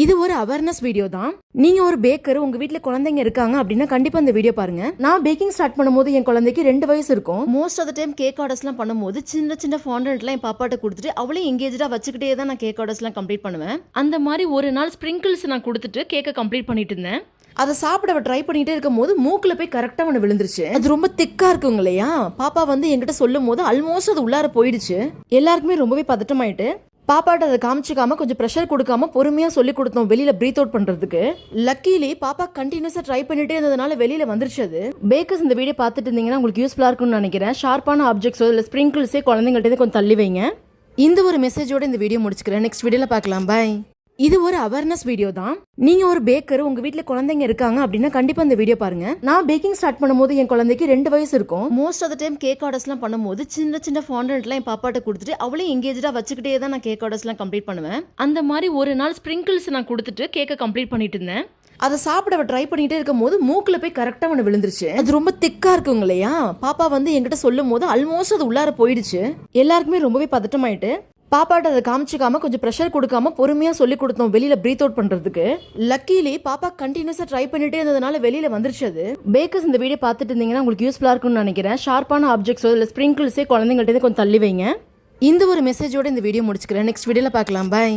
இது ஒரு awareness video தான். நீங்க ஒரு பேக்கர், உங்க வீட்ல குழந்தைங்க இருக்காங்க அப்படின்னா கண்டிப்பா இந்த வீடியோ பாருங்க. நான் பேக்கிங் ஸ்டார்ட் பண்ணும்போது என் குழந்தைக்கு 2 வயசு இருக்கும். Most of the time cake ஆர்டர்ஸ்லாம் பண்ணும்போது சின்ன சின்ன ஃபாண்டன்ட்லாம் என் பாப்பாட்ட கொடுத்துட்டு அவளே எங்கேஜா வச்சுக்கிட்டே தான் நான் கேக் ஆர்டர்ஸ்லாம் கம்ப்ளீட் பண்ணுவேன். அந்த மாதிரி ஒரு நாள் ஸ்ப்ரிங்கிள்ஸ் நான் கொடுத்துட்டு கேக்கை கம்ப்ளீட் பண்ணிட்டு இருந்தேன். அதை சாப்பிட ட்ரை பண்ணிட்டே இருக்கும் போது மூக்குல போய் கரெக்டா ஒன்று விழுந்துருச்சு. அது ரொம்ப திக்கா இருக்குங்க இல்லையா? பாப்பா வந்து என்கிட்ட சொல்லும் போது ஆல்மோஸ்ட் அது உள்ளார போயிடுச்சு. எல்லாருக்குமே ரொம்பவே பதட்டமாயிட்டு பாப்பாட்ட அதை காமிச்சிக்காம கொஞ்சம் ப்ரெஷர் கொடுக்காம பொறுமையா சொல்லி கொடுத்தோம் வெளியில பிரீத் அவுட் பண்றதுக்கு. லக்கிலி பாப்பா கண்டினியூஸா ட்ரை பண்ணிட்டே இருந்ததுனால வெளியில வந்துருச்சு. அது பேக்கர்ஸ் இந்த வீடியோ பார்த்துட்டு இருந்தீங்கன்னா உங்களுக்கு யூஸ்ஃபுல்லா இருக்கும்னு நினைக்கிறேன். ஷார்ப்பான ஆப்ஜெக்ட்ஸோ இல்லை ஸ்ப்ரிங்கிள்ஸே குழந்தைங்கள்ட்ட கொஞ்சம் தள்ளி வைங்க. இந்த ஒரு மெசேஜோட இந்த வீடியோ முடிச்சுக்கிறேன். நெக்ஸ்ட் வீடியோல பார்க்கலாம். பை. இது ஒரு அவேர்னஸ் வீடியோ தான். நீங்க ஒரு பேக்கர், உங்க வீட்ல குழந்தைங்க இருக்காங்க அப்படின்னா கண்டிப்பா இந்த வீடியோ பாருங்க. நான் பேக்கிங் ஸ்டார்ட் பண்ணும்போது என் குழந்தைக்கு 2 வயசு இருக்கும். Most of the time cake ஆர்டர்ஸ்லாம் பண்ணும்போது சின்ன சின்ன ஃபாண்டன்ட்லாம் என் பாப்பாட்ட கொடுத்துட்டு அவளே எங்கேஜா வச்சுக்கிட்டே தான் நான் கேக் ஆர்டர்ஸ்லாம் கம்ப்ளீட் பண்ணுவேன். அந்த மாதிரி ஒரு நாள் ஸ்ப்ரிங்கிள்ஸ் நான் கொடுத்துட்டு கேக்கை கம்ப்ளீட் பண்ணிட்டு இருந்தேன். அதை சாப்பிட ட்ரை பண்ணிட்டே இருக்கும் போது மூக்குல போய் கரெக்டா ஒன்று விழுந்துருச்சு. அது ரொம்ப திக்கா இருக்குங்க இல்லையா? பாப்பா வந்து என்கிட்ட சொல்லும் போது ஆல்மோஸ்ட் அது உள்ளார போயிடுச்சு. எல்லாருக்குமே ரொம்பவே பதட்டமாயிட்டு பாப்பாட்ட அதை காமிச்சிக்காம கொஞ்சம் ப்ரெஷர் கொடுக்காம பொறுமையா சொல்லி கொடுத்தோம் வெளியில பிரீத் அவுட் பண்றதுக்கு. லக்கிலி பாப்பா கண்டினியூஸா ட்ரை பண்ணிட்டே இருந்ததுனால வெளியில வந்துருச்சு. அது பேக்கர்ஸ் இந்த வீடியோ பார்த்துட்டு இருந்தீங்கன்னா உங்களுக்கு யூஸ்ஃபுல்லா இருக்கும்னு நினைக்கிறேன். ஷார்ப்பான ஆப்ஜெக்ட்ஸோ இல்லை ஸ்ப்ரிங்கிள்ஸே குழந்தைங்கள்ட்ட கொஞ்சம் தள்ளி வைங்க. இந்த ஒரு மெசேஜோட இந்த வீடியோ முடிச்சுக்கிறேன். நெக்ஸ்ட் வீடியோல பார்க்கலாம். பை.